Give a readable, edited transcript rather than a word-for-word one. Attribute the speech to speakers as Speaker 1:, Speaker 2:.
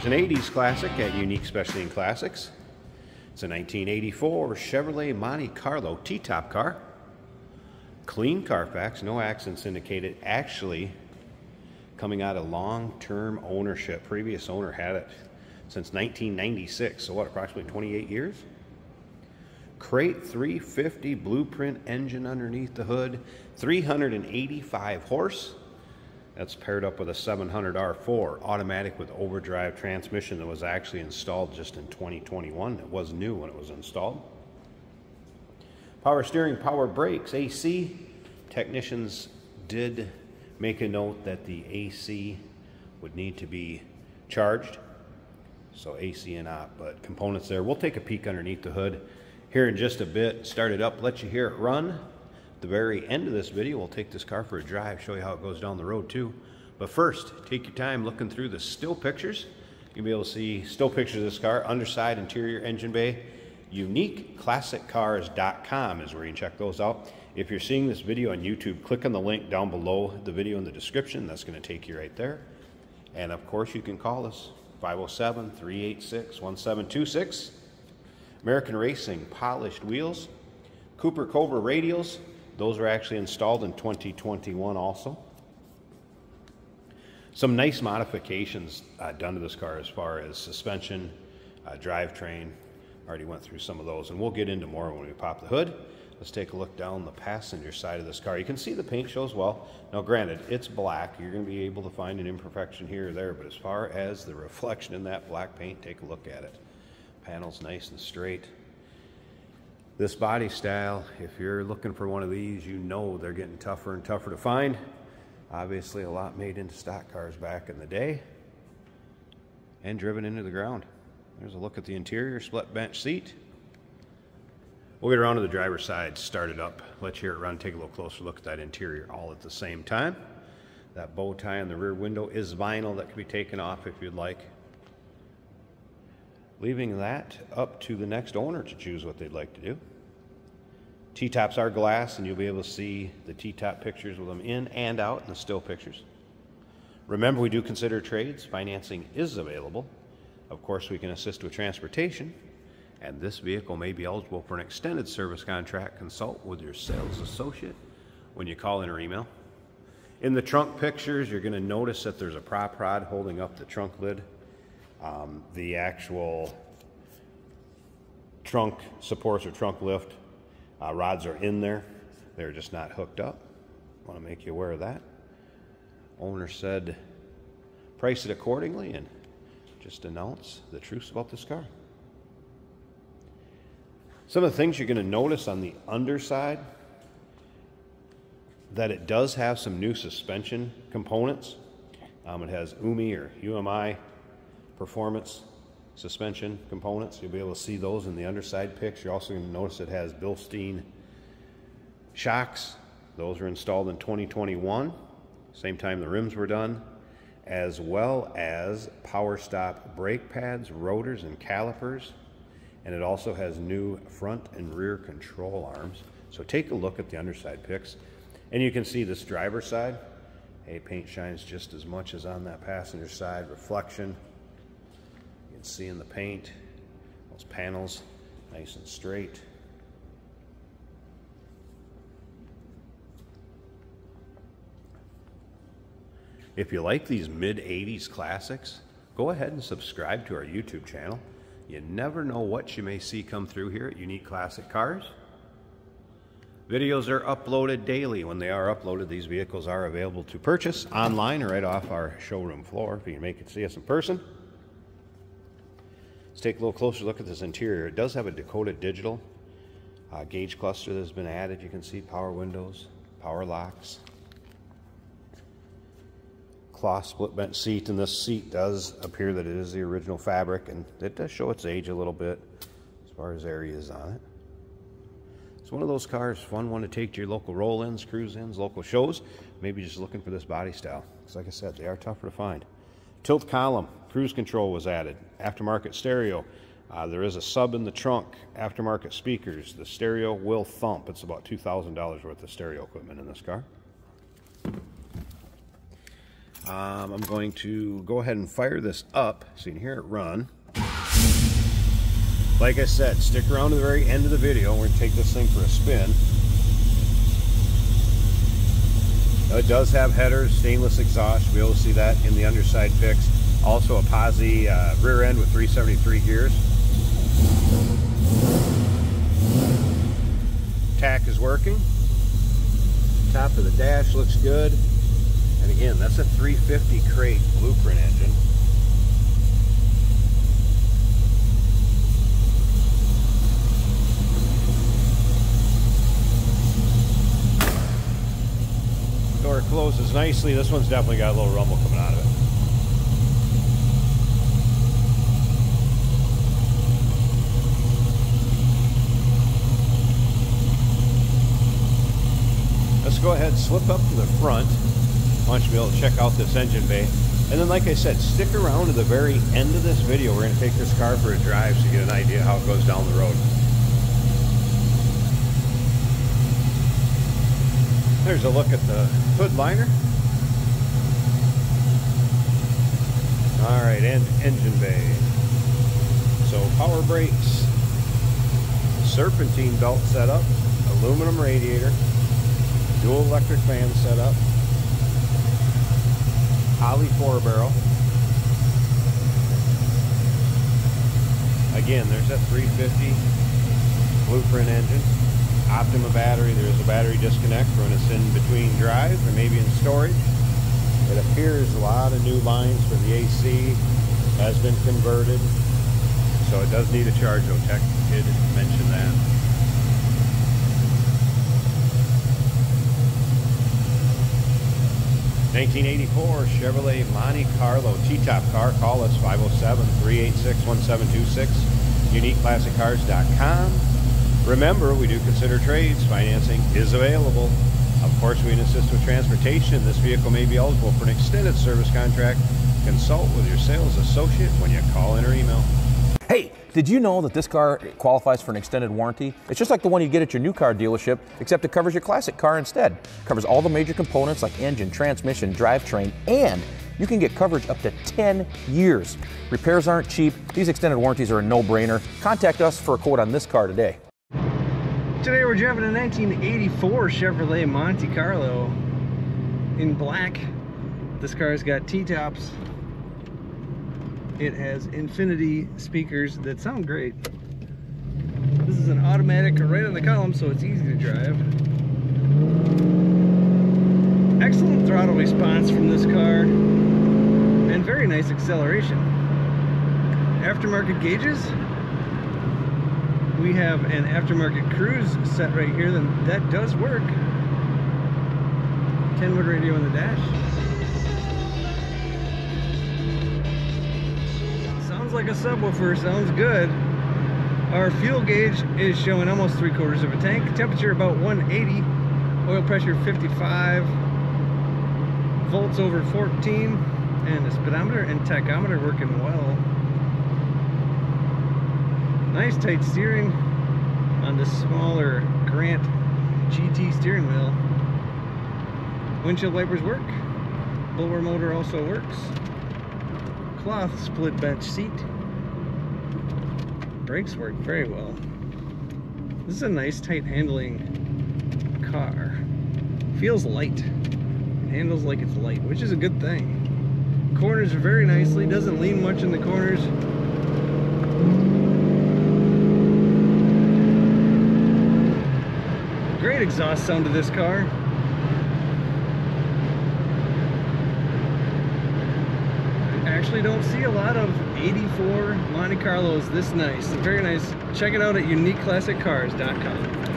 Speaker 1: Here's an 80s classic at Unique Specialty and Classics. It's a 1984 Chevrolet Monte Carlo T-top car. Clean Carfax, no accidents indicated. Actually, coming out of long-term ownership. Previous owner had it since 1996, so what, approximately 28 years? Crate 350 blueprint engine underneath the hood, 385 horse. That's paired up with a 700 R4 automatic with overdrive transmission that was actually installed just in 2021. It was new when it was installed. Power steering, power brakes, AC. Technicians did make a note that the AC would need to be charged. So AC and op, but components there. We'll take a peek underneath the hood here in just a bit. Start it up, let you hear it run. The very end of this video, we'll take this car for a drive, show you how it goes down the road too. But first, take your time looking through the still pictures. You'll be able to see still pictures of this car, underside, interior, engine bay. UniqueClassicCars.com is where you can check those out. If you're seeing this video on YouTube, click on the link down below the video in the description. That's going to take you right there. And of course, you can call us, 507-386-1726. American Racing polished wheels. Cooper Cobra radials. Those were actually installed in 2021 also. Some nice modifications done to this car as far as suspension, drivetrain. Already went through some of those, and we'll get into more when we pop the hood. Let's take a look down the passenger side of this car. You can see the paint shows well. Now granted, it's black. You're going to be able to find an imperfection here or there, but as far as the reflection in that black paint, take a look at it. Panel's nice and straight. This body style, if you're looking for one of these, you know they're getting tougher and tougher to find. Obviously a lot made into stock cars back in the day and driven into the ground. There's a look at the interior, split bench seat. We'll get around to the driver's side, start it up, let you hear it run, take a little closer look at that interior all at the same time. That bow tie on the rear window is vinyl that can be taken off if you'd like. Leaving that up to the next owner to choose what they'd like to do. T-tops are glass, and you'll be able to see the T-top pictures with them in and out in the still pictures. Remember, we do consider trades. Financing is available. Of course, we can assist with transportation, and this vehicle may be eligible for an extended service contract. Consult with your sales associate when you call in or email. In the trunk pictures, you're going to notice that there's a prop rod holding up the trunk lid. The actual trunk supports or trunk lift rods are in there. They're just not hooked up. Want to make you aware of that. Owner said price it accordingly and just announce the truth about this car. Some of the things you're going to notice on the underside, that it does have some new suspension components. It has UMI or UMI performance suspension components. You'll be able to see those in the underside pics. You're also going to notice it has Bilstein shocks. Those were installed in 2021, same time the rims were done, as well as power stop brake pads, rotors, and calipers. And it also has new front and rear control arms. So take a look at the underside pics. And you can see this driver's side. Hey, paint shines just as much as on that passenger side. Reflection. You can see in the paint. Those panels, nice and straight. If you like these mid-80s classics, go ahead and subscribe to our YouTube channel. You never know what you may see come through here at Unique Classic Cars. Videos are uploaded daily. When they are uploaded, these vehicles are available to purchase online or right off our showroom floor if you can make it see us in person. Let's take a little closer look at this interior. It does have a Dakota digital gauge cluster that has been added. You can see power windows, power locks, cloth split bench seat, and this seat does appear that it is the original fabric, and it does show its age a little bit as far as areas on it. It's one of those cars, fun one to take to your local roll-ins, cruise-ins, local shows, maybe just looking for this body style. Because like I said, they are tougher to find. Tilt column, cruise control was added, aftermarket stereo. There is a sub in the trunk, aftermarket speakers. The stereo will thump. It's about $2,000 worth of stereo equipment in this car. I'm going to go ahead and fire this up so you can hear it run. Like I said, stick around to the very end of the video. We're going to take this thing for a spin. Now, it does have headers, stainless exhaust. You'll be able to see that in the underside pics. Also a posi rear end with 373 gears. Tack is working. Top of the dash looks good. And again, that's a 350 crate blueprint engine. Door closes nicely. This one's definitely got a little rumble coming out of it. Let's go ahead and slip up to the front. I want you to be able to check out this engine bay. And then, like I said, stick around to the very end of this video. We're going to take this car for a drive so you get an idea how it goes down the road. There's a look at the hood liner. Alright, and engine bay. So power brakes, serpentine belt setup, aluminum radiator, dual electric fan setup, Holley 4-barrel. Again, there's that 350 blueprint engine. Optima battery. There's a battery disconnect when it's in between drive or maybe in storage. It appears a lot of new lines for the AC has been converted, so it does need a charge. though. Tech did mention that. '84 Chevrolet Monte Carlo T-top car. Call us 507-386-1726. UniqueClassicCars.com. Remember, we do consider trades. Financing is available. Of course, we can assist with transportation. This vehicle may be eligible for an extended service contract. Consult with your sales associate when you call in or email.
Speaker 2: Hey, did you know that this car qualifies for an extended warranty? It's just like the one you get at your new car dealership, except it covers your classic car instead. It covers all the major components like engine, transmission, drivetrain, and you can get coverage up to 10 years. Repairs aren't cheap. These extended warranties are a no-brainer. Contact us for a quote on this car today.
Speaker 3: Today we're driving a 1984 Chevrolet Monte Carlo in black. This car's got T-tops. It has infinity speakers that sound great. This is an automatic right on the column, so it's easy to drive. Excellent throttle response from this car and very nice acceleration. Aftermarket gauges. We have an aftermarket cruise set right here, then that does work. 10-wood radio in the dash. Sounds like a subwoofer, sounds good. Our fuel gauge is showing almost 3/4 of a tank. Temperature about 180. Oil pressure 55. Volts over 14. And the speedometer and tachometer working well. Nice tight steering on the smaller Grant GT steering wheel. Windshield wipers work. Blower motor also works. Cloth split bench seat. Brakes work very well. This is a nice tight handling car. Feels light. It handles like it's light, which is a good thing. Corners are very nicely. Doesn't lean much in the corners. Great exhaust sound to this car. I actually don't see a lot of 84 Monte Carlos this nice. Very nice. Check it out at UniqueClassicCars.com.